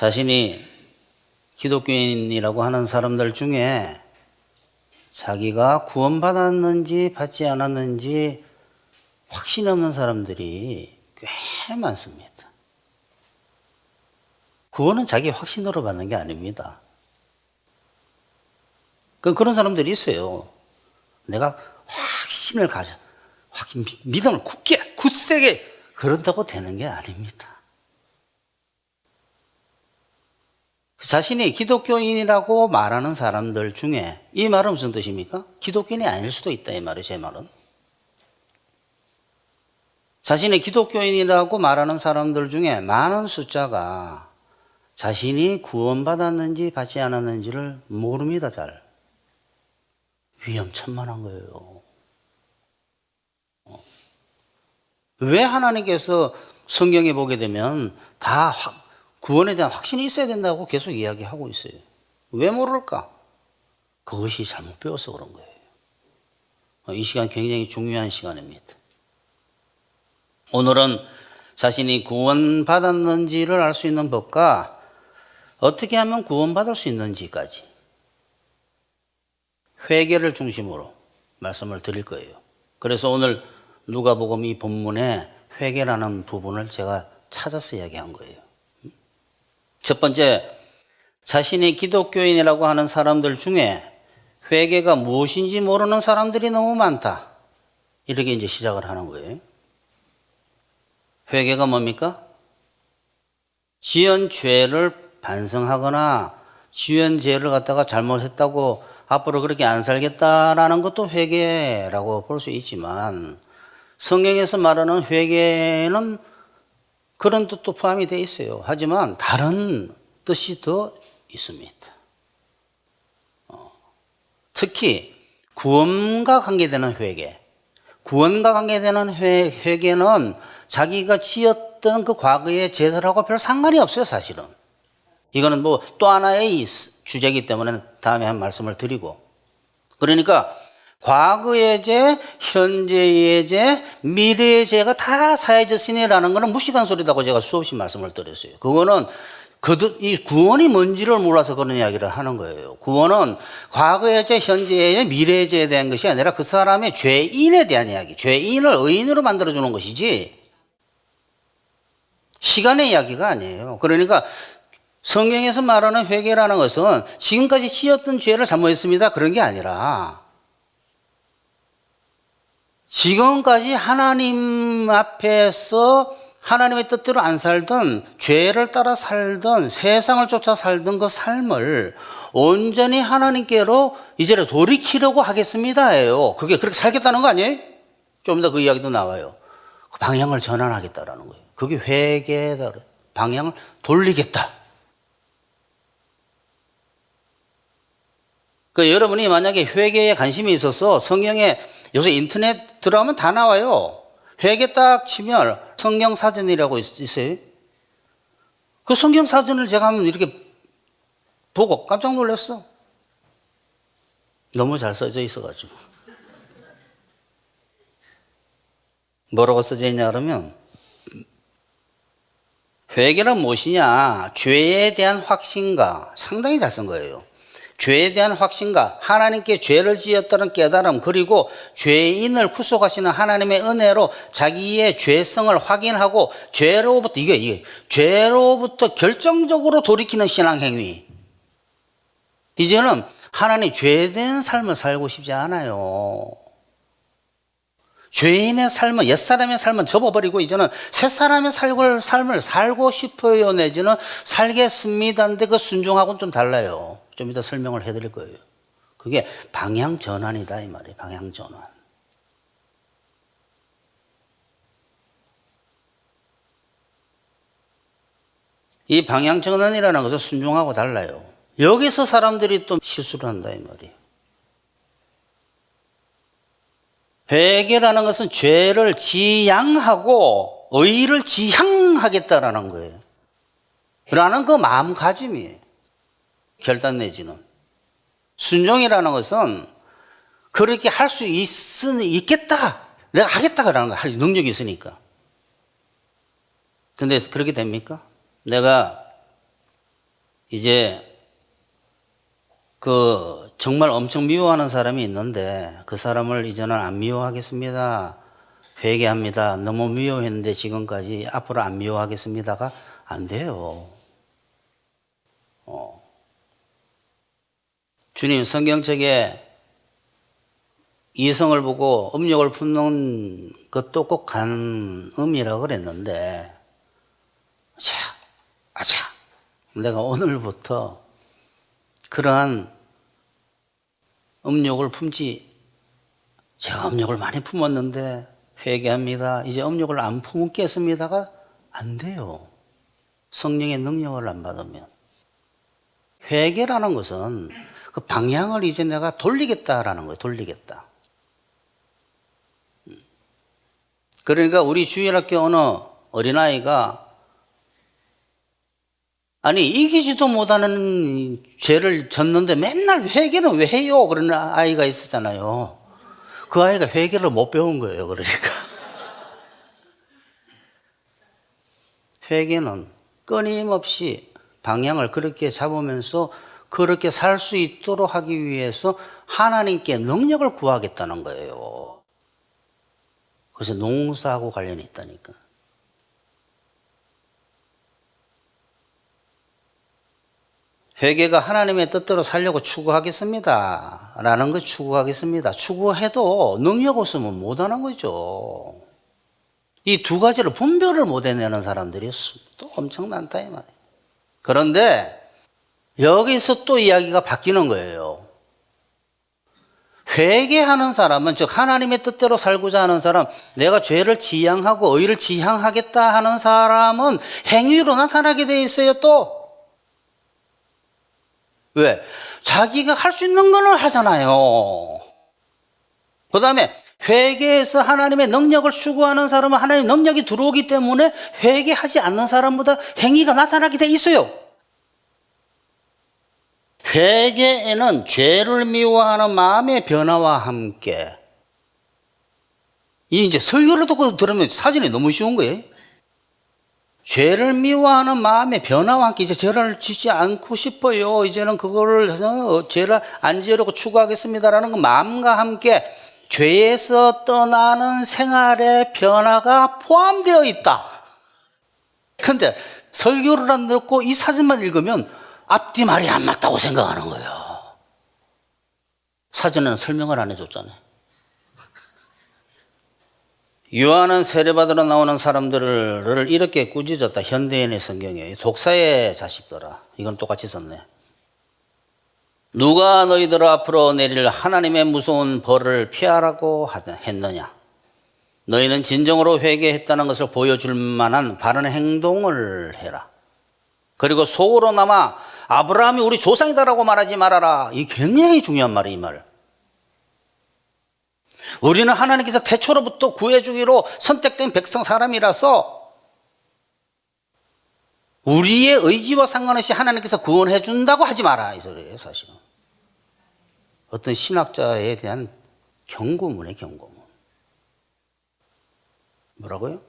자신이 기독교인이라고 하는 사람들 중에 자기가 구원받았는지 받지 않았는지 확신이 없는 사람들이 꽤 많습니다. 구원은 자기 확신으로 받는 게 아닙니다. 그런 사람들이 있어요. 내가 확신을 가져, 믿음을 굳세게 그런다고 되는 게 아닙니다. 자신이 기독교인이라고 말하는 사람들 중에 이 말은 무슨 뜻입니까? 기독교인이 아닐 수도 있다, 이 말이에요, 제 말은. 자신이 기독교인이라고 말하는 사람들 중에 많은 숫자가 자신이 구원받았는지 받지 않았는지를 모릅니다, 잘. 위험천만한 거예요. 왜 하나님께서 성경에 보게 되면 다 구원에 대한 확신이 있어야 된다고 계속 이야기하고 있어요? 왜 모를까? 그것이 잘못 배워서 그런 거예요. 이 시간 굉장히 중요한 시간입니다. 오늘은 자신이 구원받았는지를 알 수 있는 법과 어떻게 하면 구원받을 수 있는지까지 회개를 중심으로 말씀을 드릴 거예요. 그래서 오늘 누가복음 이 본문에 회개라는 부분을 제가 찾아서 이야기한 거예요. 첫 번째, 자신이 기독교인이라고 하는 사람들 중에 회개가 무엇인지 모르는 사람들이 너무 많다. 이렇게 이제 시작을 하는 거예요. 회개가 뭡니까? 지은 죄를 반성하거나 지은 죄를 갖다가 잘못했다고 앞으로 그렇게 안 살겠다라는 것도 회개라고 볼 수 있지만 성경에서 말하는 회개는 그런 뜻도 포함이 되어 있어요. 하지만 다른 뜻이 더 있습니다. 특히 구원과 관계되는 회개, 구원과 관계되는 회개는 자기가 지었던 그 과거의 죄들하고 별 상관이 없어요, 사실은. 이거는 뭐 또 하나의 주제이기 때문에 다음에 한 말씀을 드리고. 그러니까 과거의 죄, 현재의 죄, 미래의 죄가 다 사해졌으니라는 것은 무식한 소리라고 제가 수없이 말씀을 드렸어요. 그거는 이 구원이 뭔지를 몰라서 그런 이야기를 하는 거예요. 구원은 과거의 죄, 현재의 죄, 미래의 죄에 대한 것이 아니라 그 사람의 죄인에 대한 이야기, 죄인을 의인으로 만들어주는 것이지 시간의 이야기가 아니에요. 그러니까 성경에서 말하는 회개라는 것은 지금까지 지었던 죄를 잘못했습니다, 그런 게 아니라 지금까지 하나님 앞에서 하나님의 뜻대로 안 살던, 죄를 따라 살던, 세상을 쫓아 살던 그 삶을 온전히 하나님께로 이제는 돌이키려고 하겠습니다예요. 그게 그렇게 살겠다는 거 아니에요? 좀 이따 그 이야기도 나와요. 그 방향을 전환하겠다라는 거예요. 그게 회개다. 방향을 돌리겠다. 여러분이 만약에 회개에 관심이 있어서 성경에 요새 인터넷 들어가면 다 나와요. 회개 딱 치면 성경 사전이라고 있어요. 그 성경 사전을 제가 한번 이렇게 보고 깜짝 놀랐어. 너무 잘 써져 있어가지고. 뭐라고 써져 있냐 그러면 회개는 무엇이냐? 죄에 대한 확신과, 상당히 잘 쓴 거예요. 죄에 대한 확신과 하나님께 죄를 지었다는 깨달음, 그리고 죄인을 구속하시는 하나님의 은혜로 자기의 죄성을 확인하고 죄로부터 죄로부터 결정적으로 돌이키는 신앙행위. 이제는 하나님 죄된 삶을 살고 싶지 않아요. 죄인의 삶은, 옛사람의 삶은 접어버리고 이제는 새사람의 삶을 살고 싶어요, 내지는 살겠습니다인데 그 순종하고는 좀 달라요. 좀 이따 설명을 해드릴 거예요. 그게 방향 전환이다, 이 말이에요. 방향 전환. 이 방향 전환이라는 것은 순종하고 달라요. 여기서 사람들이 또 실수를 한다, 이 말이에요. 회개라는 것은 죄를 지양하고 의를 지향하겠다라는 거예요. 라는 그 마음가짐이에요. 결단 내지는. 순종이라는 것은 그렇게 할 수 있겠다. 내가 하겠다라는 거, 할 능력이 있으니까. 근데 그렇게 됩니까? 내가 이제 정말 엄청 미워하는 사람이 있는데 그 사람을 이제는 안 미워하겠습니다. 회개합니다. 너무 미워했는데 지금까지 앞으로 안 미워하겠습니다가 안 돼요. 주님 성경책에 이성을 보고 음욕을 품는 것도 꼭 간음이라고 그랬는데 아차 내가 오늘부터 그러한 음욕을 제가 음욕을 많이 품었는데 회개합니다. 이제 음욕을 안 품겠습니다가 안 돼요. 성령의 능력을 안 받으면. 회개라는 것은 그 방향을 이제 내가 돌리겠다라는 거예요. 돌리겠다. 그러니까 우리 주일학교 어느 어린아이가 아니 이기지도 못하는 죄를 졌는데 맨날 회개는 왜 해요? 그러는 아이가 있었잖아요. 그 아이가 회개를 못 배운 거예요. 그러니까 회개는 끊임없이 방향을 그렇게 잡으면서 그렇게 살 수 있도록 하기 위해서 하나님께 능력을 구하겠다는 거예요. 그래서 농사하고 관련이 있다니까. 회개가 하나님의 뜻대로 살려고 추구하겠습니다. 라는 걸 추구하겠습니다. 추구해도 능력 없으면 못하는 거죠. 이 두 가지를 분별을 못 해내는 사람들이 또 엄청 많다 이 말이에요. 그런데 여기서 또 이야기가 바뀌는 거예요. 회개하는 사람은 즉 하나님의 뜻대로 살고자 하는 사람, 내가 죄를 지향하고 의를 지향하겠다 하는 사람은 행위로 나타나게 돼 있어요. 또 왜? 자기가 할 수 있는 거는 하잖아요. 그 다음에 회개해서 하나님의 능력을 추구하는 사람은 하나님의 능력이 들어오기 때문에 회개하지 않는 사람보다 행위가 나타나게 돼 있어요. 회개에는 죄를 미워하는 마음의 변화와 함께, 이 이제 설교를 듣고 들으면 사진이 너무 쉬운 거예요. 죄를 미워하는 마음의 변화와 함께 이제 죄를 짓지 않고 싶어요. 이제는 그거를 죄를 안 지으려고 추구하겠습니다라는 그 마음과 함께 죄에서 떠나는 생활의 변화가 포함되어 있다. 그런데 설교를 안 듣고 이 사진만 읽으면 앞뒤 말이 안 맞다고 생각하는 거예요. 사진은 설명을 안 해줬잖아요. 요한은 세례받으러 나오는 사람들을 이렇게 꾸짖었다. 현대인의 성경에 독사의 자식들아. 이건 똑같이 썼네. 누가 너희들 앞으로 내릴 하나님의 무서운 벌을 피하라고 했느냐. 너희는 진정으로 회개했다는 것을 보여줄 만한 바른 행동을 해라. 그리고 속으로나마 아브라함이 우리 조상이다라고 말하지 말아라. 이 굉장히 중요한 말이에요. 이 말. 우리는 하나님께서 태초로부터 구해주기로 선택된 백성 사람이라서 우리의 의지와 상관없이 하나님께서 구원해 준다고 하지 마라 이 소리예요. 사실은 어떤 신학자에 대한 경고문이에요. 경고문. 뭐라고요?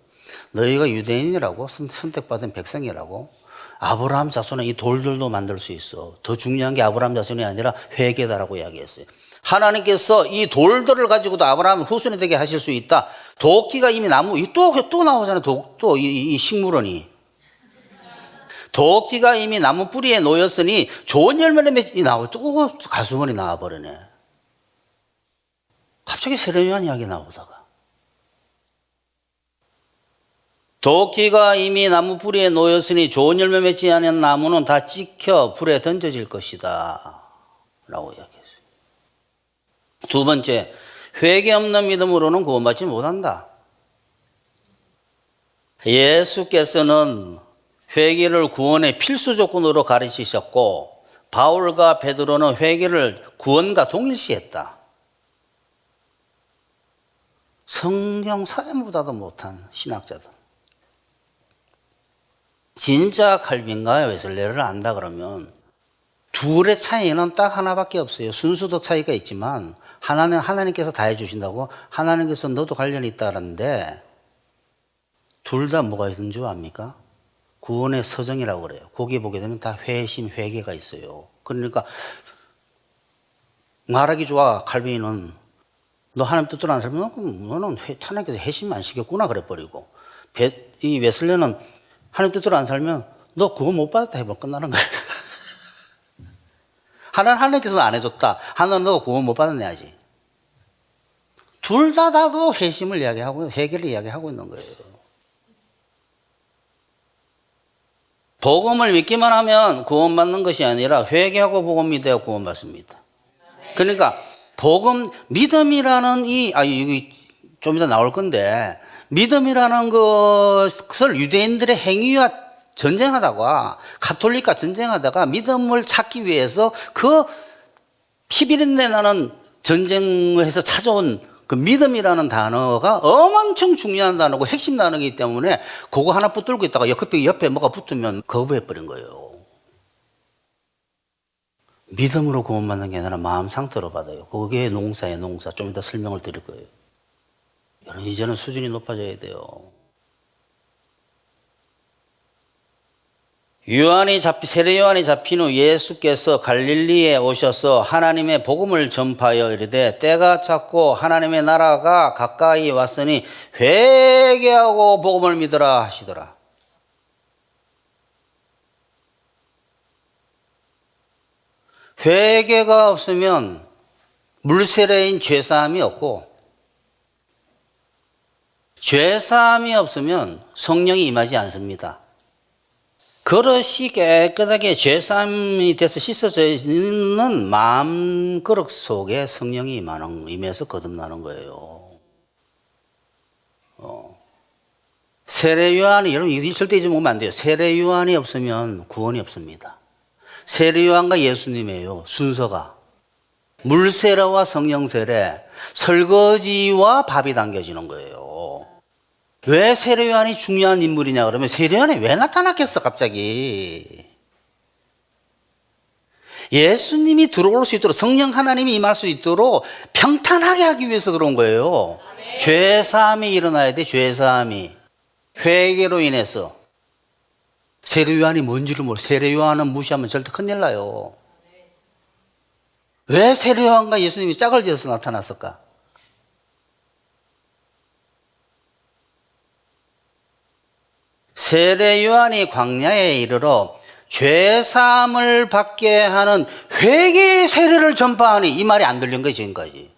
너희가 유대인이라고 선택받은 백성이라고 아브라함 자손은 이 돌들도 만들 수 있어. 더 중요한 게 아브라함 자손이 아니라 회개다라고 이야기했어요. 하나님께서 이 돌들을 가지고도 아브라함 후손이 되게 하실 수 있다. 도끼가 이미 나무, 또 나오잖아요. 또 이 식물원이. 도끼가 이미 나무 뿌리에 놓였으니 좋은 열매를 맺이 나올 또 가수원이 나와버리네. 갑자기 세례요한 이야기 나오다가. 도끼가 이미 나무 뿌리에 놓였으니 좋은 열매 맺지 않은 나무는 다 찍혀 불에 던져질 것이다. 라고 이야기했어요. 두 번째, 회개 없는 믿음으로는 구원받지 못한다. 예수께서는 회개를 구원의 필수 조건으로 가르치셨고 바울과 베드로는 회개를 구원과 동일시했다. 성경 사전보다도 못한 신학자들. 진짜 칼빈과 웨슬레를 안다 그러면 둘의 차이는 딱 하나밖에 없어요. 순수도 차이가 있지만 하나는 하나님께서 다 해주신다고, 하나님께서 너도 관련이 있다는데 둘 다 뭐가 있는 줄 압니까? 구원의 서정이라고 그래요. 거기에 보게 되면 다 회심, 회개가 있어요. 그러니까 말하기 좋아 칼빈은 너 하나님 뜻대로 안 살면 너는 하나님께서 회심 안 시켰구나 그래버리고, 이 웨슬레는 하나님 뜻대로 안 살면 너 구원 못 받았다 해봐 끝나는 거야. 하나님께서 안 해줬다. 하나는 너 구원 못 받았네야지. 둘 다도 회심을 이야기하고 회개를 이야기하고 있는 거예요. 복음을 믿기만 하면 구원받는 것이 아니라 회개하고 복음 믿어야 구원받습니다. 그러니까 복음, 믿음이라는 이게 좀 이따 나올 건데, 믿음이라는 것을 유대인들의 행위와 전쟁하다가, 가톨릭과 전쟁하다가 믿음을 찾기 위해서 그 피비린내 나는 전쟁을 해서 찾아온 그 믿음이라는 단어가 엄청 중요한 단어고 핵심 단어이기 때문에 그거 하나 붙들고 있다가 옆에 뭐가 붙으면 거부해버린 거예요. 믿음으로 구원받는 게 아니라 마음 상태로 받아요. 그게 농사예요, 농사. 좀 이따 설명을 드릴 거예요. 여러분, 이제는 수준이 높아져야 돼요. 세례 요한이 잡힌 후 예수께서 갈릴리에 오셔서 하나님의 복음을 전파하여 이르되 때가 찼고 하나님의 나라가 가까이 왔으니 회개하고 복음을 믿으라 하시더라. 회개가 없으면 물세례인 죄사함이 없고, 죄사함이 없으면 성령이 임하지 않습니다. 그릇이 깨끗하게 죄사함이 돼서 씻어져 있는 마음 그릇 속에 성령이 임해서 거듭나는 거예요. 세례 요한이, 여러분 이 절대 잊으면 안 돼요. 세례 요한이 없으면 구원이 없습니다. 세례 요한과 예수님이에요. 순서가 물세례와 성령 세례, 설거지와 밥이 당겨지는 거예요. 왜 세례 요한이 중요한 인물이냐 그러면, 세례 요한이 왜 나타났겠어 갑자기. 예수님이 들어올 수 있도록, 성령 하나님이 임할 수 있도록 평탄하게 하기 위해서 들어온 거예요. 죄사함이 일어나야 돼. 죄사함이 회개로 인해서. 세례 요한이 뭔지를 모르. 세례 요한은 무시하면 절대 큰일 나요. 왜 세례 요한과 예수님이 짝을 지어서 나타났을까? 세례 요한이 광야에 이르러 죄사함을 받게 하는 회개의 세례를 전파하니, 이 말이 안 들린 거예요 지금까지.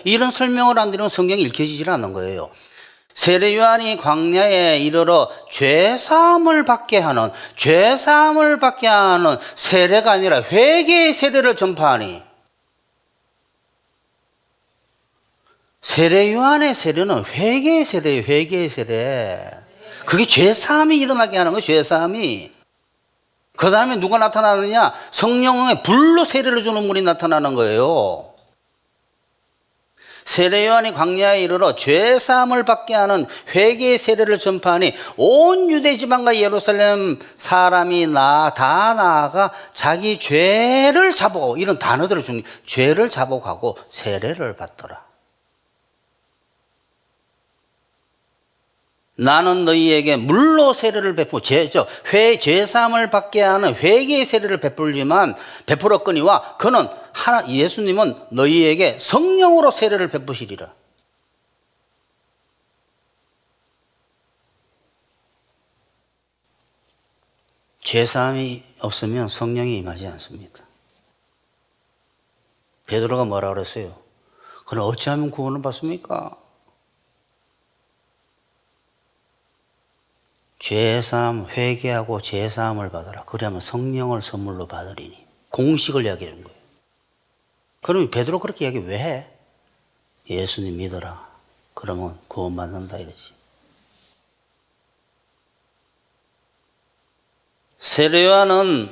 이런 설명을 안 드리면 성경이 읽혀지질 않는 거예요. 세례 요한이 광야에 이르러 죄사함을 받게 하는 세례가 아니라 회개의 세례를 전파하니, 세례 요한의 세례는 회개의 세례예요. 회개의 세례. 그게 죄사함이 일어나게 하는 거예요. 죄사함이. 그 다음에 누가 나타나느냐? 성령의 불로 세례를 주는 분이 나타나는 거예요. 세례 요한이 광야에 이르러 죄사함을 받게 하는 회개의 세례를 전파하니 온 유대 지방과 예루살렘 사람이 다 나아가 자기 죄를 자복하고, 이런 단어들을 죄를 자복하고 세례를 받더라. 나는 너희에게 물로 세례를 죄사함을 받게 하는 회개의 세례를 베풀었거니와 그는 예수님은 너희에게 성령으로 세례를 베푸시리라. 죄사함이 없으면 성령이 임하지 않습니다. 베드로가 뭐라 그랬어요? 그럼 어찌하면 구원을 받습니까? 죄사함, 회개하고 죄사함을 받아라. 그러면 성령을 선물로 받으리니. 공식을 이야기해 준 거예요. 그러면 베드로 그렇게 이야기 왜 해? 예수님 믿어라. 그러면 구원받는다 이거지. 세례 요한은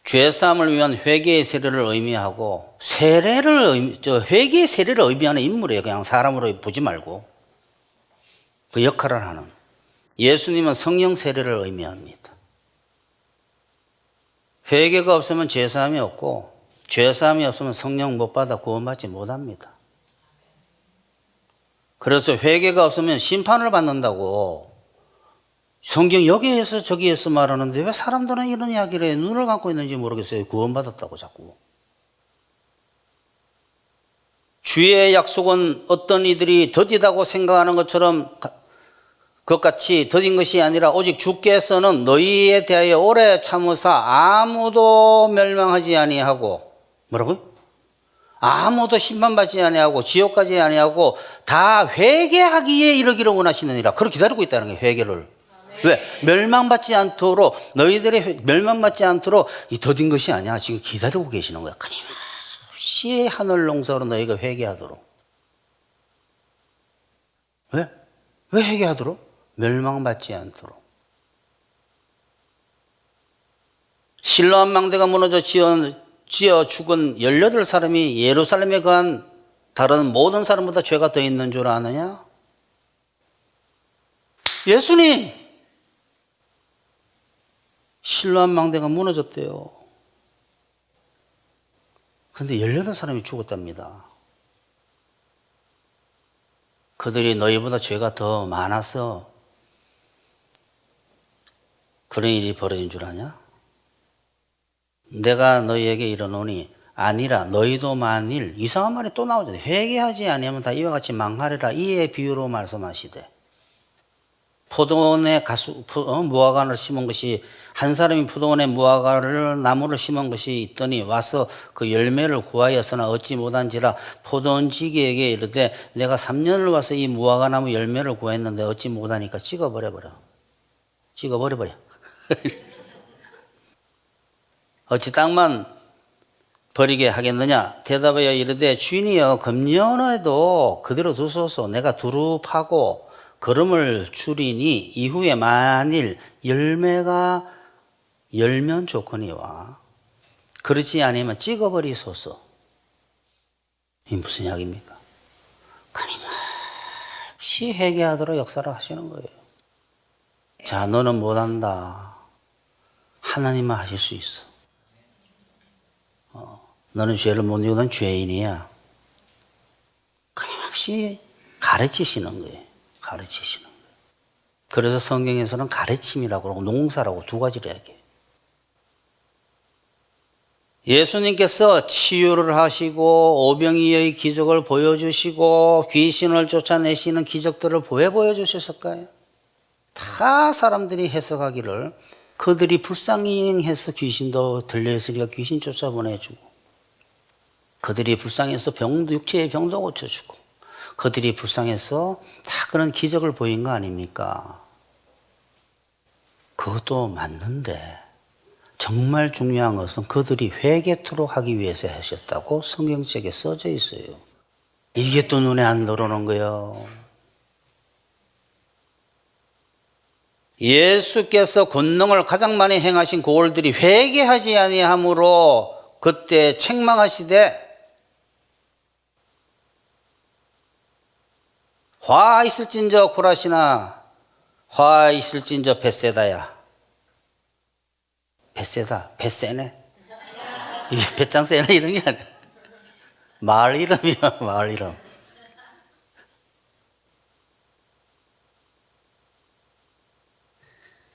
죄사함을 위한 회개의 세례를 의미하고, 회개의 세례를 의미하는 인물이에요. 그냥 사람으로 보지 말고 그 역할을 하는. 예수님은 성령 세례를 의미합니다. 회개가 없으면 죄사함이 없고, 죄사함이 없으면 성령 못 받아 구원받지 못합니다. 그래서 회개가 없으면 심판을 받는다고 성경 여기에서 저기에서 말하는데 왜 사람들은 이런 이야기를 해? 눈을 감고 있는지 모르겠어요. 구원받았다고 자꾸. 주의 약속은 어떤 이들이 더디다고 생각하는 것처럼 그것같이 더딘 것이 아니라 오직 주께서는 너희에 대하여 오래 참으사 아무도 멸망하지 아니하고 뭐라고요? 아무도 심판받지 아니하고 지옥 가지 아니하고 다 회개하기에 이르기를 원하시느니라. 그걸 기다리고 있다는 거예요. 회개를. 왜? 멸망받지 않도록 너희들이 멸망받지 않도록 이 더딘 것이 아니야. 지금 기다리고 계시는 거야. 끊임없이 하늘 농사로 너희가 회개하도록. 왜? 왜 회개하도록? 멸망받지 않도록. 실로암 망대가 무너져 지어 죽은 18사람이 예루살렘에 간 다른 모든 사람보다 죄가 더 있는 줄 아느냐? 예수님! 실로암 망대가 무너졌대요. 그런데 18사람이 죽었답니다. 그들이 너희보다 죄가 더 많아서 그런 일이 벌어진 줄 아냐? 내가 너희에게 이르노니 아니라 너희도 만일 이상한 말이 또 나오잖아요. 회개하지 아니하면 다 이와 같이 망하리라. 이에 비유로 말씀하시되 포도원에 무화과를 심은 것이 한 사람이 포도원에 무화과를 나무를 심은 것이 있더니 와서 그 열매를 구하였으나 얻지 못한지라 포도원 지기에게 이르되 내가 3년을 와서 이 무화과 나무 열매를 구했는데 얻지 못하니까 찍어버려. 어찌 땅만 버리게 하겠느냐? 대답하여 이르되 주인이여 금년에도 그대로 두소서. 내가 두루 파고 거름을 줄이니 이후에 만일 열매가 열면 좋거니와 그렇지 않으면 찍어버리소서. 이 무슨 이야기입니까? 끊임없이 회개하도록 역사를 하시는 거예요. 자, 너는 못한다. 하나님만 하실 수 있어. 너는 죄를 못 이기는 죄인이야. 끊임없이 가르치시는 거예요. 그래서 성경에서는 가르침이라고 그러고 농사라고 두 가지를 얘기해요. 예수님께서 치유를 하시고 오병이어의 기적을 보여주시고 귀신을 쫓아내시는 기적들을 왜 보여주셨을까요? 다 사람들이 해석하기를 그들이 불쌍히해서 귀신도 들려있으니까 귀신 쫓아보내주고 그들이 불쌍해서 육체의 병도 고쳐주고 그들이 불쌍해서 다 그런 기적을 보인 거 아닙니까? 그것도 맞는데 정말 중요한 것은 그들이 회개토록 하기 위해서 하셨다고 성경책에 써져 있어요. 이게 또 눈에 안 들어오는 거예요. 예수께서 권능을 가장 많이 행하신 고을들이 회개하지 아니하므로 그때 책망하시되 화 있을진저 고라시나 화 있을진저 벳세다야. 벳세다, 벳세네. 이게 배짱 세네 이런 게 아니야. 마을 이름이야, 마을 이름.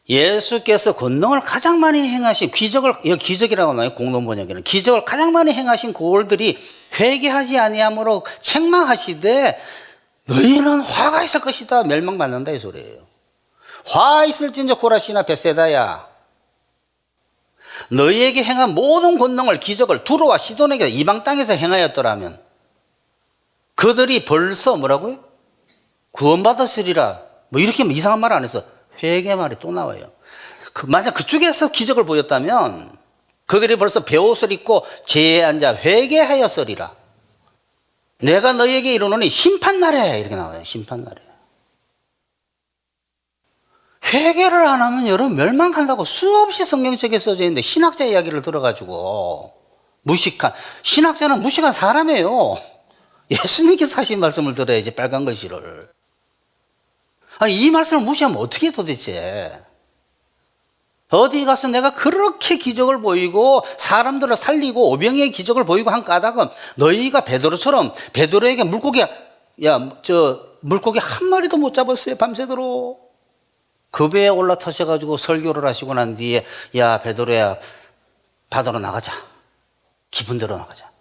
예수께서 권능을 가장 많이 행하신 여기 기적이라고 나와요. 공동번역에는 기적을 가장 많이 행하신 고을들이 회개하지 아니하므로 책망하시되 너희는 화가 있을 것이다. 멸망받는다 이 소리예요. 화 있을진저 고라시나 벳세다야. 너희에게 행한 모든 권능을 기적을 두로와 시돈에게 이방 땅에서 행하였더라면 그들이 벌써 뭐라고요? 구원받았으리라. 뭐 이렇게 이상한 말 안 해서 회개 말이 또 나와요. 만약 그쪽에서 기적을 보였다면 그들이 벌써 베옷을 입고 죄에 앉아 회개하였으리라. 내가 너희에게 이르노니 심판날에 이렇게 나와요. 심판날에. 회개를 안 하면 여러분 멸망한다고 수없이 성경책에 써져 있는데 신학자 이야기를 들어가지고 무식한 신학자는 무식한 사람이에요. 예수님께서 하신 말씀을 들어야지 빨간 글씨를. 아니 이 말씀을 무시하면 어떻게 도대체. 어디 가서 내가 그렇게 기적을 보이고 사람들을 살리고 오병이의 기적을 보이고 한 까닭은 너희가 베드로처럼 베드로에게 물고기 한 마리도 못 잡았어요 밤새도록. 그 배에 올라타셔가지고 설교를 하시고 난 뒤에 야 베드로야 바다로 나가자. 깊은 데로 나가자.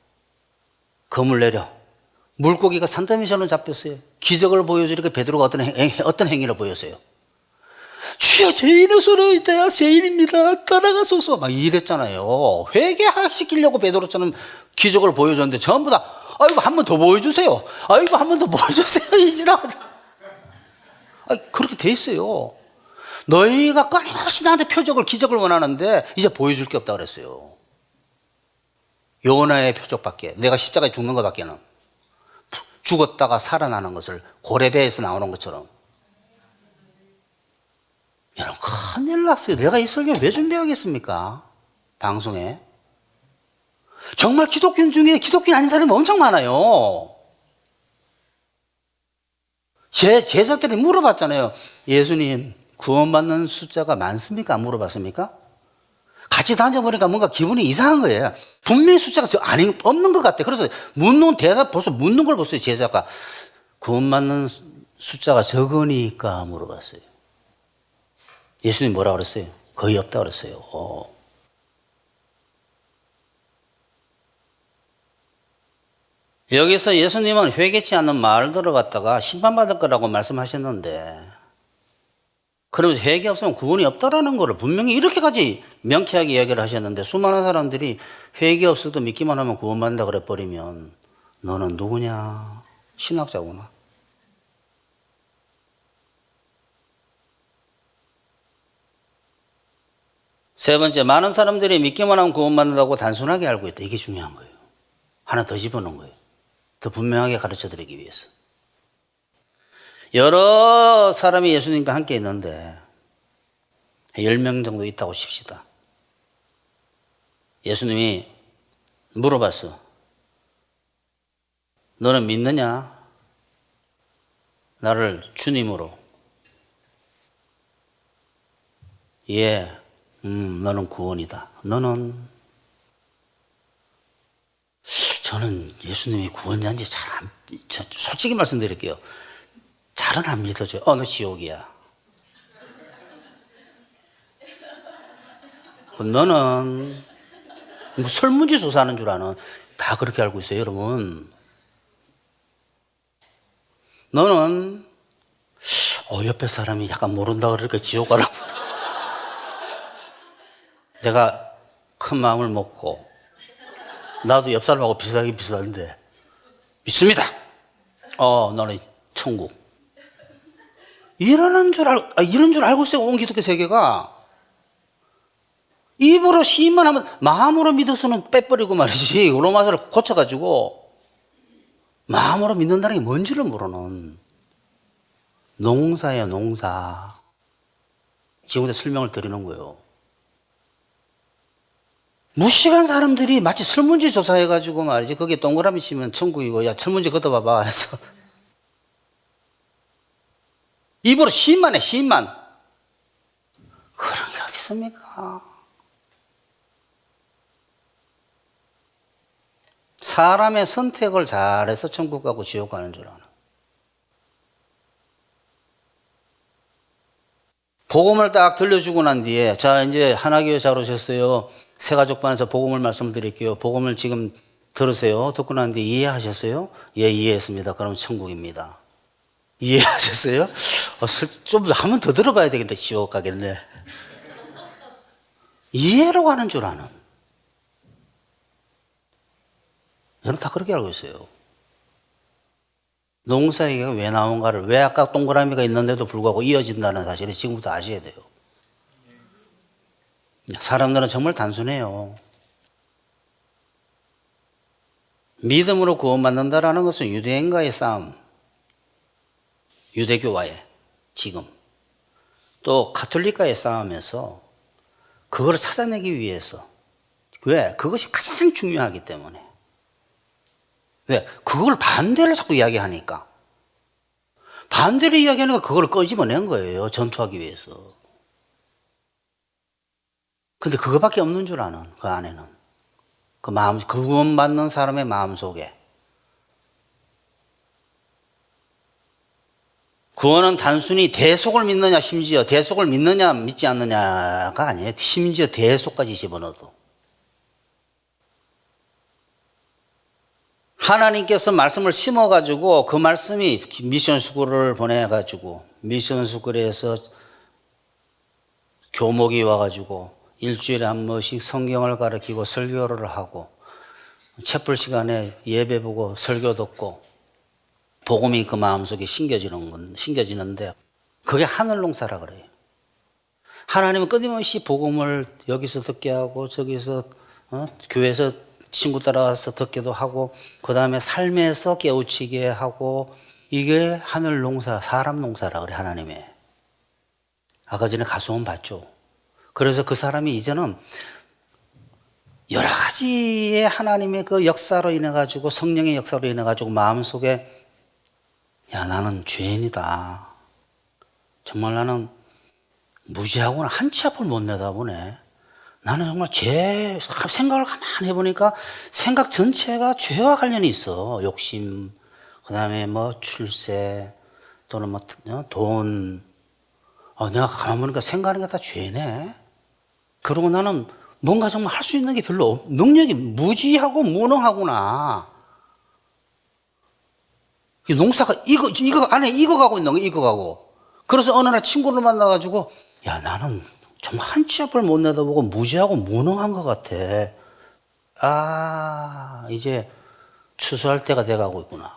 검을 내려. 물고기가 산더미처럼 잡혔어요. 기적을 보여주니까 베드로가 어떤 행위를 보였어요? 주여 죄인의 소로이다 죄인입니다 따라가소서 막 이랬잖아요. 회개시키려고 베드로처럼 기적을 보여줬는데 전부 다 아이고 한 번 더 보여주세요. 아이고 한 번 더 보여주세요. 이지라고 그렇게 돼 있어요. 너희가 끊임없이 나한테 표적을 기적을 원하는데 이제 보여줄 게 없다 그랬어요. 요나의 표적밖에, 내가 십자가에 죽는 것밖에는, 죽었다가 살아나는 것을 고레배에서 나오는 것처럼. 여러분 큰일 났어요. 내가 이 설교 왜 준비하겠습니까? 방송에. 정말 기독교 중에 기독교 아닌 사람이 엄청 많아요. 제 제자들이 물어봤잖아요. 예수님 구원받는 숫자가 많습니까? 안 물어봤습니까? 같이 다녀보니까 뭔가 기분이 이상한 거예요. 분명히 숫자가 없는 것 같아. 그래서 묻는 걸 보세요. 제자가 구원받는 숫자가 적으니까 물어봤어요. 예수님 뭐라 그랬어요? 거의 없다 그랬어요. 여기서 예수님은 회개치 않는 마을들을 갖다가 심판받을 거라고 말씀하셨는데, 그러면서 회개 없으면 구원이 없다라는 것을 분명히 이렇게까지 명쾌하게 이야기를 하셨는데, 수많은 사람들이 회개 없어도 믿기만 하면 구원받는다 그래버리면 너는 누구냐? 신학자구나. 세 번째, 많은 사람들이 믿기만 하면 구원받는다고 단순하게 알고 있다. 이게 중요한 거예요. 하나 더 집어넣은 거예요. 더 분명하게 가르쳐 드리기 위해서. 여러 사람이 예수님과 함께 있는데 10명 정도 있다고 칩시다. 예수님이 물어봤어. 너는 믿느냐? 나를 주님으로. 예, 너는 구원이다. 너는? 저는 예수님이 구원자인지 솔직히 말씀드릴게요. 잘은 안 믿어져요. 너 지옥이야. 너는 뭐 설문지 조사하는 줄 아는, 다 그렇게 알고 있어요, 여러분. 너는 옆에 사람이 약간 모른다 그러니까 지옥 가라고. 제가 큰 마음을 먹고 나도 옆 사람하고 비슷한데 믿습니다. 너는 천국. 이런 줄 알고 있어요. 온 기독교 세계가. 입으로 시인만 하면 마음으로 믿어서는 빼버리고 말이지. 로마서를 고쳐가지고 마음으로 믿는다는 게 뭔지를 모르는 농사예요. 농사. 지금부터 설명을 드리는 거예요. 무식한 사람들이 마치 설문지 조사해가지고 말이지, 거기에 동그라미 치면 천국이고, 야 설문지 걷어봐봐 해서 입으로 시인만 해. 시인만. 그런 게 어디 있습니까? 사람의 선택을 잘해서 천국 가고 지옥 가는 줄 아는. 복음을 딱 들려주고 난 뒤에, 자 이제 하나교회 잘 오셨어요. 새가족반에서 복음을 말씀드릴게요. 복음을 지금 들으세요. 듣고 난 뒤에 이해하셨어요? 예, 이해했습니다. 그럼 천국입니다. 이해하셨어요? 좀 한 번 더 들어봐야 되겠다. 지옥 가겠네. 이해로 가는 줄 아는. 여러분 다 그렇게 알고 있어요. 농사얘기가 왜 나온가를, 왜 아까 동그라미가 있는데도 불구하고 이어진다는 사실을 지금부터 아셔야 돼요. 사람들은 정말 단순해요. 믿음으로 구원받는다라는 것은 유대인과의 싸움, 유대교와의 지금, 또 가톨릭과의 싸움에서 그걸 찾아내기 위해서. 왜? 그것이 가장 중요하기 때문에. 왜? 그걸 반대를 자꾸 이야기하니까. 반대를 이야기하니까 그걸 끄집어낸 거예요. 전투하기 위해서. 근데 그거밖에 없는 줄 아는, 그 안에는. 그 마음, 그 구원받는 사람의 마음 속에. 구원은 단순히 대속을 믿느냐, 심지어 대속을 믿느냐 믿지 않느냐가 아니에요. 심지어 대속까지 집어넣어도. 하나님께서 말씀을 심어가지고 그 말씀이 미션 스쿨을 보내가지고 미션 스쿨에서 교목이 와가지고 일주일에 한 번씩 성경을 가르치고 설교를 하고 채플 시간에 예배 보고 설교 듣고 복음이 그 마음속에 심겨지는데 그게 하늘 농사라 그래요. 하나님은 끊임없이 복음을 여기서 듣게 하고 저기서 교회에서 친구 따라와서 듣기도 하고 그 다음에 삶에서 깨우치게 하고 이게 하늘 농사, 사람 농사라 그래 하나님의. 아까 전에 가수원 봤죠. 그래서 그 사람이 이제는 여러 가지의 하나님의 그 역사로 인해 가지고 성령의 역사로 인해 가지고 마음속에 야 나는 죄인이다. 정말 나는 무지하구나. 한 치 앞을 못 내다보네. 나는 정말 생각을 가만히 해보니까 생각 전체가 죄와 관련이 있어. 욕심, 그 다음에 뭐 출세, 또는 뭐 돈. 내가 가만히 보니까 생각하는 게 다 죄네. 그러고 나는 뭔가 정말 할 수 있는 게 별로 능력이 무지하고 무능하구나. 이 농사가 이거 안에 익어가고 있는 거, 익어가고. 그래서 어느 날 친구를 만나가지고, 야, 나는 정말 한 치 앞을 못 내다보고 무지하고 무능한 것 같아. 아, 이제 추수할 때가 돼가고 있구나.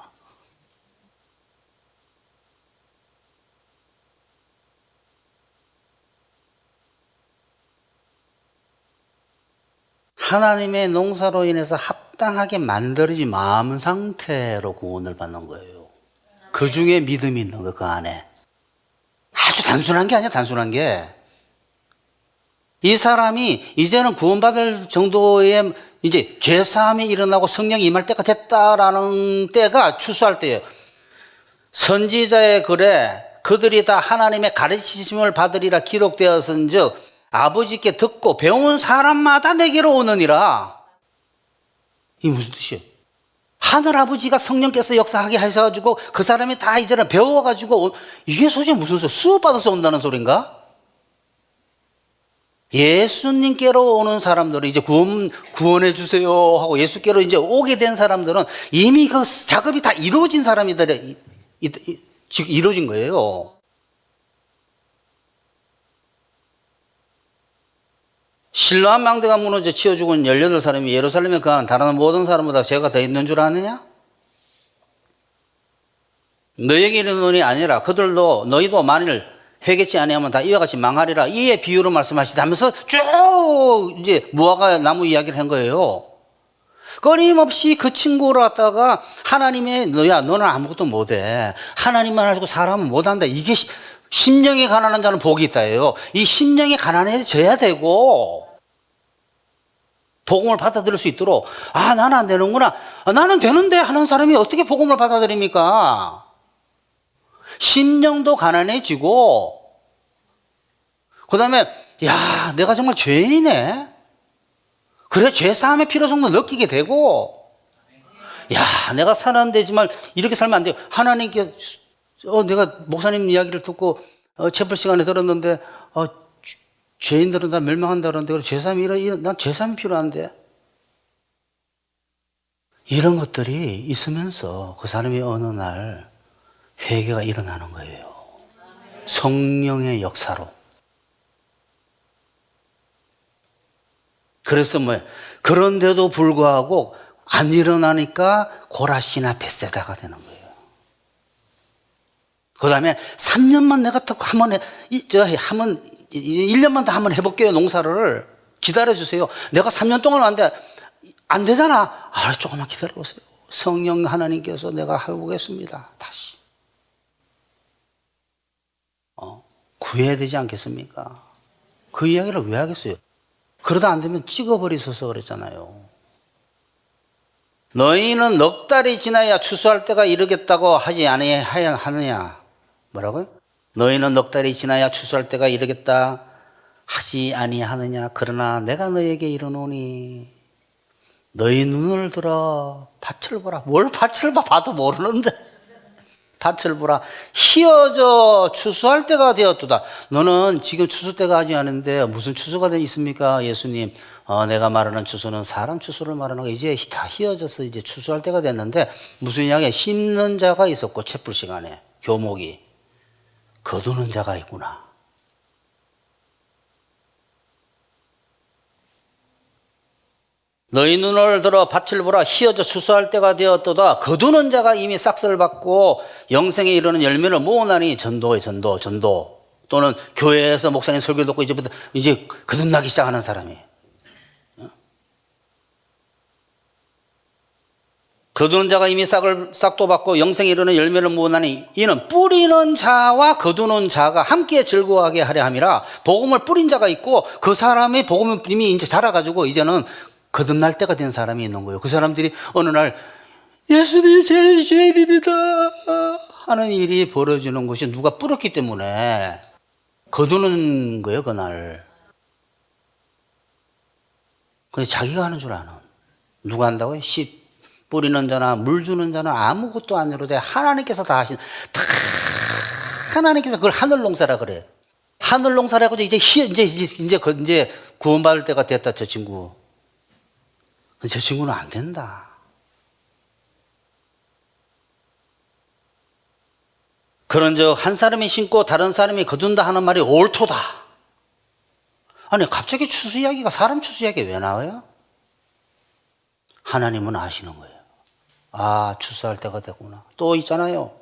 하나님의 농사로 인해서 합당하게 만들어진 마음 상태로 구원을 받는 거예요. 그 중에 믿음이 있는 거, 그 안에. 아주 단순한 게 아니야, 단순한 게. 이 사람이 이제는 구원받을 정도의 이제 죄사함이 일어나고 성령이 임할 때가 됐다라는 때가 추수할 때예요. 선지자의 글에 그들이 다 하나님의 가르치심을 받으리라 기록되었은즉 아버지께 듣고 배운 사람마다 내게로 오느니라. 이게 무슨 뜻이에요? 하늘아버지가 성령께서 역사하게 하셔가지고 그 사람이 다 이제는 배워가지고 이게 솔직히 무슨 소리? 수업받아서 온다는 소린가? 예수님께로 오는 사람들은 이제 구원해 주세요 하고 예수께로 이제 오게 된 사람들은 이미 그 작업이 다 이루어진 사람이들 지금 이루어진 거예요. 실로암 망대가 무너져 치워 죽은 18사람이 예루살렘에 거한 다른 모든 사람보다 죄가 더 있는 줄 아느냐? 너에게 이르노니 아니라 그들도 너희도 만일 회개치 아니하면 다 이와 같이 망하리라. 이에 비유로 말씀하시다면서 쭉 이제 무화과 나무 이야기를 한 거예요. 끊임없이 그 친구를 갖다가 하나님의 너야 너는 아무것도 못해. 하나님만 가지고 사람은 못한다. 이게 심령이 가난한 자는 복이 있다예요. 이 심령이 가난해져야 되고 복음을 받아들일 수 있도록 나는 안 되는구나. 나는 되는데 하는 사람이 어떻게 복음을 받아들입니까? 심령도 가난해지고 그 다음에 야 내가 정말 죄인이네. 그래 죄사함의 필요성도 느끼게 되고 야 내가 살아는 되지만 이렇게 살면 안 돼요. 하나님께 내가 목사님 이야기를 듣고 채플 시간에 들었는데 죄인들은 다 멸망한다 그러는데 죄사함이 난 죄사함이 필요한데 이런 것들이 있으면서 그 사람이 어느 날 회개가 일어나는 거예요. 성령의 역사로. 그래서 그런데도 불구하고 안 일어나니까 고라시나 벳세다가 되는 거예요. 그 다음에 3년만 내가 더 한번 1년만 더 한번 해볼게요. 농사를 기다려주세요. 내가 3년 동안 안 되잖아. 조금만 기다려보세요. 성령 하나님께서 내가 해보겠습니다. 다시 구해야 되지 않겠습니까? 그 이야기를 왜 하겠어요? 그러다 안 되면 찍어버리소서 그랬잖아요. 너희는 넉 달이 지나야 추수할 때가 이르겠다고 하지 하느냐? 뭐라고요? 너희는 넉 달이 지나야 추수할 때가 이르겠다 하지 아니하느냐? 그러나 내가 너희에게 이르노니 너희 눈을 들어 밭을 보라. 뭘 밭을 봐? 봐도 모르는데 밭을 보라 희어져 추수할 때가 되었도다. 너는 지금 추수 때가 아직 아닌데 무슨 추수가 있습니까? 예수님, 내가 말하는 추수는 사람 추수를 말하는 거. 이제 다 희어져서 이제 추수할 때가 됐는데 무슨 이야기야? 심는 자가 있었고 채플 시간에 교목이 거두는 자가 있구나. 너희 눈을 들어 밭을 보라 희어져 추수할 때가 되었도다. 거두는 자가 이미 싹스를 받고 영생에 이르는 열매를 모으나니. 전도의 전도 또는 교회에서 목사님 설교 듣고 이제부터 이제 거듭나기 시작하는 사람이. 거두는 자가 이미 싹도 받고 영생에 이르는 열매를 모으나니 이는 뿌리는 자와 거두는 자가 함께 즐거워하게 하려 함이라. 복음을 뿌린 자가 있고 그 사람이 복음을 이미 이제 자라가지고 이제는 거듭날 때가 된 사람이 있는 거예요. 그 사람들이 어느 날 예수님이 제 죄인입니다 하는 일이 벌어지는 것이 누가 뿌렸기 때문에 거두는 거예요. 그날. 근데 자기가 하는 줄 아는. 누가 한다고요? 씨 뿌리는 자나 물 주는 자는 아무것도 안 해도 돼. 하나님께서 다 하신. 다 하나님께서 그걸 하늘 농사라 그래. 하늘 농사라고 이제 구원받을 때가 됐다. 저 친구. 저 친구는 안 된다. 그런즉 한 사람이 심고 다른 사람이 거둔다 하는 말이 옳도다. 아니 갑자기 추수 이야기가 사람 추수 이야기 왜 나와요? 하나님은 아시는 거예요. 아, 추수할 때가 됐구나. 또 있잖아요.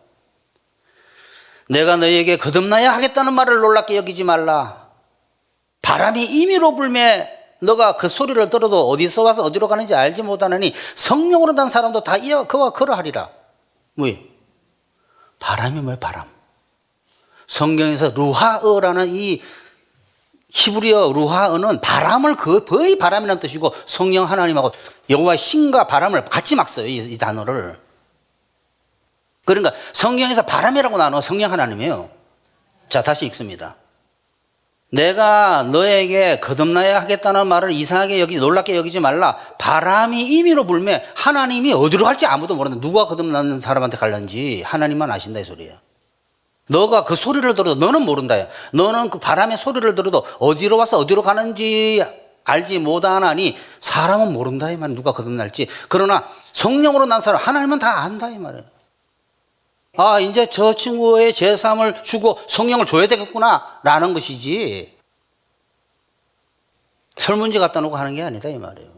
내가 너희에게 거듭나야 하겠다는 말을 놀랍게 여기지 말라. 바람이 임의로 불매 너가 그 소리를 들어도 어디서 와서 어디로 가는지 알지 못하느니 성령으로 난 사람도 다 그와 걸어하리라. 뭐예요? 바람이 뭐예요? 바람. 성경에서 루하어라는 이 히브리어 루하어는 바람을 거의 바람이라는 뜻이고 성령 하나님하고 여호와의 신과 바람을 같이 막 써요. 이 단어를. 그러니까 성경에서 바람이라고 나눠 성령 하나님이에요. 자, 다시 읽습니다. 내가 너에게 거듭나야 하겠다는 말을 이상하게 놀랍게 여기지 말라. 바람이 임의로 불매 하나님이 어디로 갈지 아무도 모른다. 누가 거듭나는 사람한테 갈는지 하나님만 아신다 이 소리야. 너가 그 소리를 들어도 너는 모른다. 너는 그 바람의 소리를 들어도 어디로 와서 어디로 가는지 알지 못하나니 사람은 모른다 이 말. 누가 거듭날지. 그러나 성령으로 난 사람 하나님은 다 안다 이 말이에요. 아, 이제 저 친구의 제3을 주고 성령을 줘야 되겠구나 라는 것이지 설문지 갖다 놓고 하는 게 아니다 이 말이에요.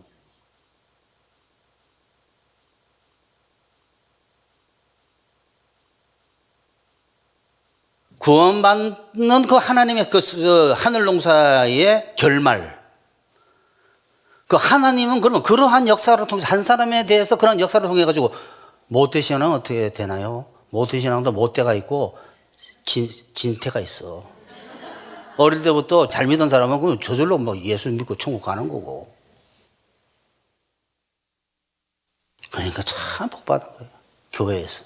구원받는 그 하나님의 그 하늘 농사의 결말. 그 하나님은 그러면 그러한 역사를 통해서 한 사람에 대해서 그런 역사를 통해 가지고 모태신앙은 어떻게 되나요? 모태신앙도 모태가 있고 진태가 있어. 어릴 때부터 잘 믿은 사람은 저절로 뭐 예수 믿고 천국 가는 거고. 그러니까 참 복받은 거예요. 교회에서.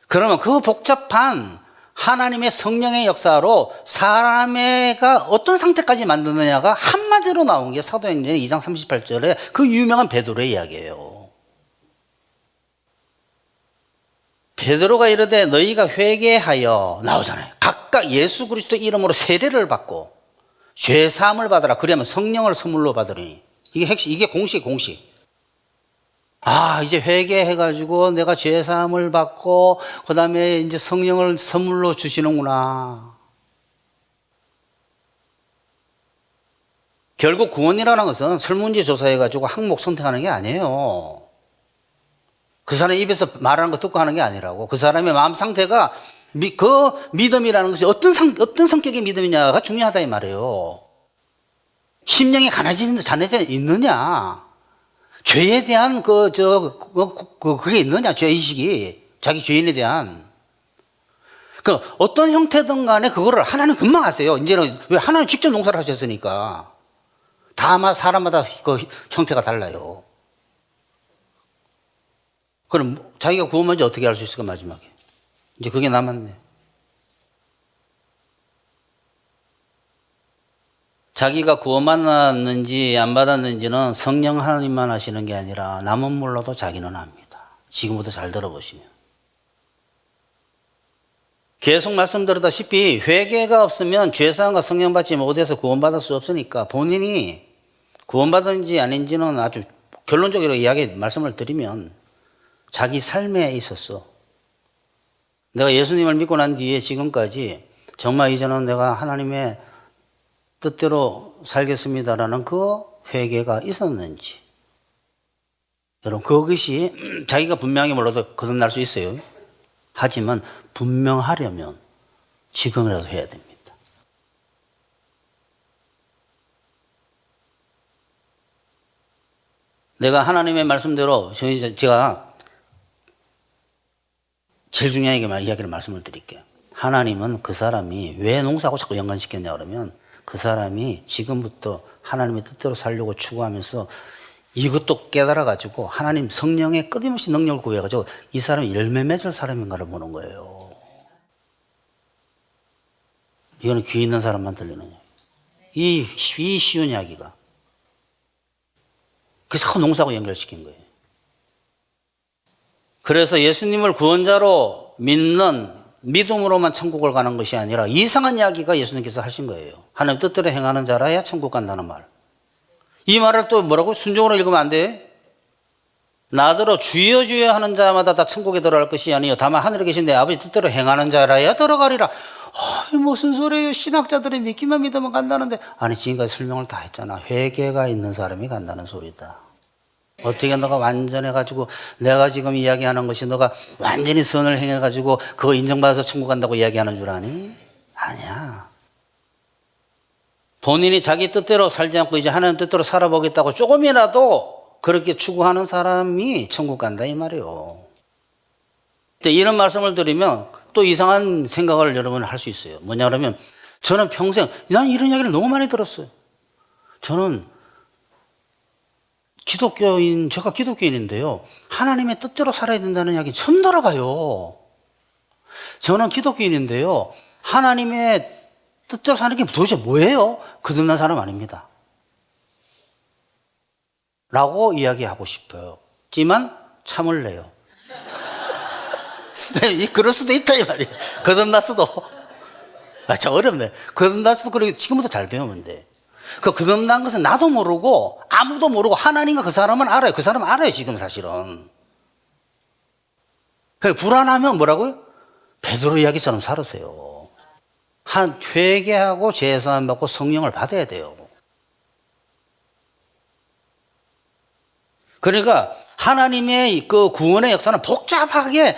그러면 그 복잡한 하나님의 성령의 역사로 사람의가 어떤 상태까지 만드느냐가 한마디로 나온 게 사도행전 2장 38절에 그 유명한 베드로의 이야기예요. 베드로가 이르되 너희가 회개하여 나오잖아요. 각각 예수 그리스도 이름으로 세례를 받고 죄 사함을 받으라. 그러면 성령을 선물로 받으리니. 이게 핵심, 이게 공식. 아, 이제 회개해가지고 내가 죄 사함을 받고 그 다음에 이제 성령을 선물로 주시는구나. 결국 구원이라는 것은 설문지 조사해가지고 항목 선택하는 게 아니에요. 그 사람 입에서 말하는 거 듣고 하는 게 아니라고. 그 사람의 마음 상태가 그 믿음이라는 것이 어떤 성격의 믿음이냐가 중요하다 이 말이에요. 심령이 잔해져 있느냐, 죄에 대한 그게 있느냐, 죄의식이 자기 죄인에 대한. 그 어떤 형태든 간에 그거를 하나님 금방 아세요. 이제는 왜 하나님 직접 농사를 하셨으니까. 다 사람마다 그 형태가 달라요. 그럼 자기가 구원받은지 어떻게 알 수 있을까 마지막에. 이제 그게 남았네. 자기가 구원받았는지 안 받았는지는 성령 하나님만 아시는 게 아니라 남은 몰라도 자기는 압니다. 지금부터 잘 들어보시면. 계속 말씀드렸다시피 회개가 없으면 죄사함과 성령 받지 못해서 구원받을 수 없으니까 본인이 구원받은지 아닌지는 아주 결론적으로 말씀을 드리면 자기 삶에 있어서 내가 예수님을 믿고 난 뒤에 지금까지 정말 이제는 내가 하나님의 뜻대로 살겠습니다라는 그 회개가 있었는지, 여러분 그것이 자기가 분명히 몰라도 거듭날 수 있어요. 하지만 분명하려면 지금이라도 해야 됩니다. 내가 하나님의 말씀대로 제가 제일 중요한 이야기를 말씀을 드릴게요. 하나님은 그 사람이 왜 농사하고 자꾸 연관시켰냐 그러면 그 사람이 지금부터 하나님의 뜻대로 살려고 추구하면서 이것도 깨달아가지고 하나님 성령의 끊임없이 능력을 구해가지고 이 사람이 열매 맺을 사람인가를 보는 거예요. 이거는 귀 있는 사람만 들리는 이야기. 이 쉬운 이야기가. 그래서 농사하고 연결시킨 거예요. 그래서 예수님을 구원자로 믿는 믿음으로만 천국을 가는 것이 아니라 이상한 이야기가 예수님께서 하신 거예요. 하나님 뜻대로 행하는 자라야 천국 간다는 말. 이 말을 또 뭐라고? 순종으로 읽으면 안 돼. 나더러 주여 주여 하는 자마다 다 천국에 들어갈 것이 아니요 다만 하늘에 계신 내 아버지 뜻대로 행하는 자라야 들어가리라. 무슨 소리예요? 신학자들이 믿기만 믿으면 간다는데. 아니 지금까지 설명을 다 했잖아. 회개가 있는 사람이 간다는 소리다. 어떻게 너가 완전해가지고 내가 지금 이야기하는 것이 너가 완전히 선을 행해가지고 그거 인정받아서 천국 간다고 이야기하는 줄 아니? 아니야. 본인이 자기 뜻대로 살지 않고 이제 하나님 뜻대로 살아보겠다고 조금이라도 그렇게 추구하는 사람이 천국 간다 이 말이에요. 이런 말씀을 드리면 또 이상한 생각을 여러분 할 수 있어요. 뭐냐 그러면 저는 평생 난 이런 이야기를 너무 많이 들었어요. 저는 제가 기독교인인데요. 하나님의 뜻대로 살아야 된다는 이야기 처음 들어봐요. 저는 기독교인인데요. 하나님의 뜻대로 사는 게 도대체 뭐예요? 거듭난 사람 아닙니다. 라고 이야기하고 싶어요. 하지만 참을래요. 그럴 수도 있다 이 말이에요. 거듭났어도. 참 어렵네. 거듭났어도 그렇게 지금부터 잘 배우면 돼. 그 거듭난 것은 나도 모르고 아무도 모르고 하나님과 그 사람은 알아요. 그 사람은 알아요 지금 사실은. 불안하면 뭐라고요? 베드로 이야기처럼 살으세요. 회개하고 제사함 받고 성령을 받아야 돼요. 그러니까 하나님의 그 구원의 역사는 복잡하게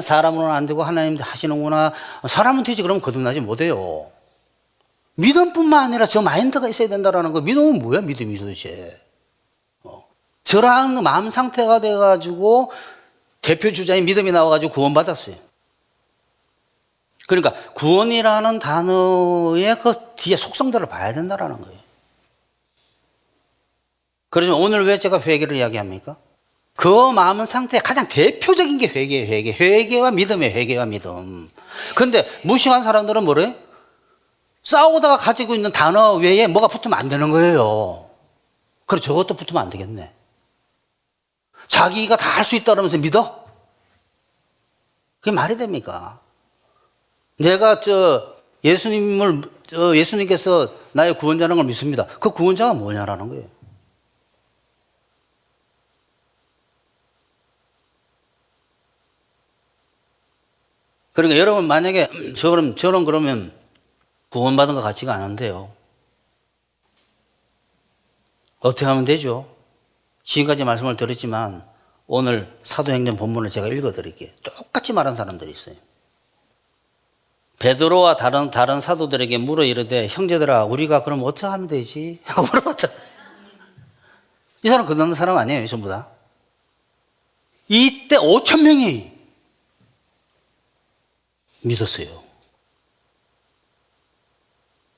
사람으로는 안 되고 하나님 하시는구나. 사람은 되지 그러면 거듭나지 못해요. 믿음뿐만 아니라 저 마인드가 있어야 된다는 거. 믿음은 뭐야 믿음이 도대체. 저랑 마음 상태가 돼가지고 대표 주자인 믿음이 나와가지고 구원받았어요. 그러니까 구원이라는 단어의 그 뒤에 속성들을 봐야 된다는 거예요. 그러면 오늘 왜 제가 회개를 이야기합니까? 그 마음 상태의 가장 대표적인 게 회개예요. 회개와 믿음이에요. 회개와 믿음. 근데 무식한 사람들은 뭐래? 싸우다가 가지고 있는 단어 외에 뭐가 붙으면 안 되는 거예요. 그래 저것도 붙으면 안 되겠네. 자기가 다 할 수 있다 그러면서 믿어? 그게 말이 됩니까? 내가 예수님께서 나의 구원자라는 걸 믿습니다. 그 구원자가 뭐냐라는 거예요. 그러니까 여러분 만약에 저는 그러면 구원받은 것 같지가 않은데요. 어떻게 하면 되죠? 지금까지 말씀을 드렸지만 오늘 사도행전 본문을 제가 읽어드릴게요. 똑같이 말한 사람들이 있어요. 베드로와 다른 사도들에게 물어 이르되 형제들아 우리가 그럼 어떻게 하면 되지? 하고 물어봤잖아요. 이 사람 거듭난 사람 아니에요 전부 다. 이때 5,000명이 믿었어요.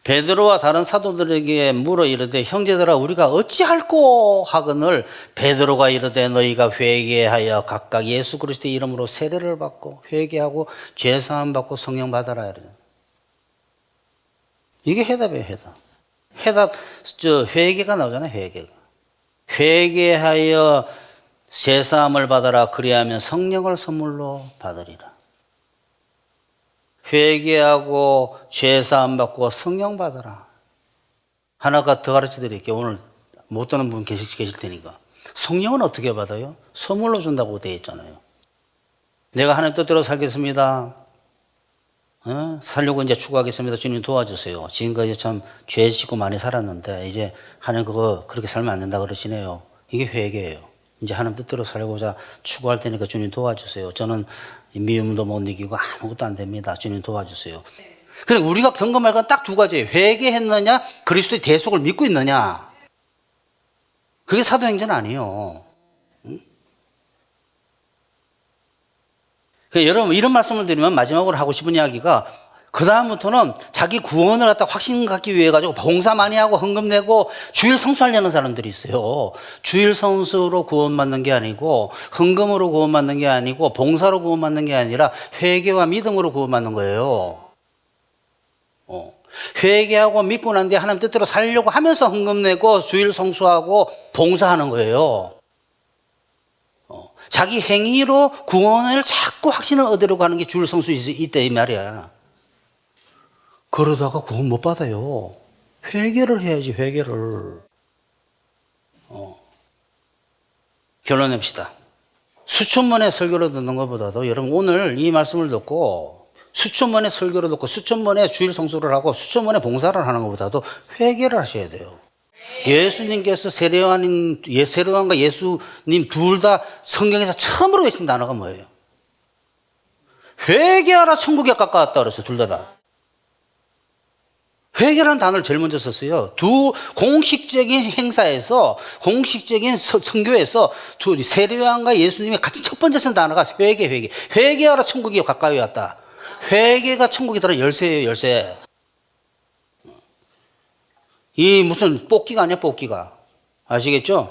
베드로와 다른 사도들에게 물어 이르되 형제들아 우리가 어찌할꼬 하거늘 베드로가 이르되 너희가 회개하여 각각 예수 그리스도의 이름으로 세례를 받고 회개하고 죄사함 받고 성령 받아라 이러죠. 이게 해답이에요. 해답 회개가 나오잖아요. 회개하여 죄사함을 받아라 그리하면 성령을 선물로 받으리라. 회개하고 죄사함 받고 성령 받아라. 하나가 더 가르쳐 드릴게요. 오늘 못 듣는 분 계실 테니까. 성령은 어떻게 받아요? 선물로 준다고 되어 있잖아요. 내가 하나님 뜻대로 살겠습니다. 살려고 이제 추구하겠습니다. 주님 도와주세요. 지금까지 참 죄 짓고 많이 살았는데 이제 하나님 그거 그렇게 살면 안 된다 그러시네요. 이게 회개예요. 이제 하나님 뜻대로 살고자 추구할 테니까 주님 도와주세요. 저는 미움도 못 이기고 아무것도 안 됩니다. 주님 도와주세요. 그래 우리가 점검할 건 딱 두 가지예요. 회개했느냐, 그리스도의 대속을 믿고 있느냐. 그게 사도행전 아니에요. 여러분 이런 말씀을 드리면 마지막으로 하고 싶은 이야기가 그 다음부터는 자기 구원을 갖다 확신 갖기 위해 가지고 봉사 많이 하고 헌금 내고 주일 성수하려는 사람들이 있어요. 주일 성수로 구원받는 게 아니고 헌금으로 구원받는 게 아니고 봉사로 구원받는 게 아니라 회개와 믿음으로 구원받는 거예요. 회개하고 믿고 난 뒤에 하나님 뜻대로 살려고 하면서 헌금 내고 주일 성수하고 봉사하는 거예요. 자기 행위로 구원을 자꾸 확신을 얻으려고 하는 게 주일 성수 이때 이 말이야. 그러다가 구원 못 받아요. 회개를 해야지 회개를. 결론 냅시다. 수천 번의 설교를 듣는 것보다도 여러분 오늘 이 말씀을 듣고 수천 번의 설교를 듣고 수천 번의 주일 성수를 하고 수천 번의 봉사를 하는 것보다도 회개를 하셔야 돼요. 예수님께서 세례요한과 예수님 둘 다 성경에서 처음으로 외친 단어가 뭐예요? 회개하라 천국에 가까웠다 그랬어요. 둘 다. 회개라는 단어를 제일 먼저 썼어요. 두 공식적인 행사에서 공식적인 선교에서 두 세례요한과 예수님이 같이 첫 번째 쓴 단어가 회개. 회개하라 천국이 가까이 왔다. 회개가 천국에 들어 열쇠예요. 열쇠. 이 무슨 뽑기가 아니야, 뽑기가. 아시겠죠?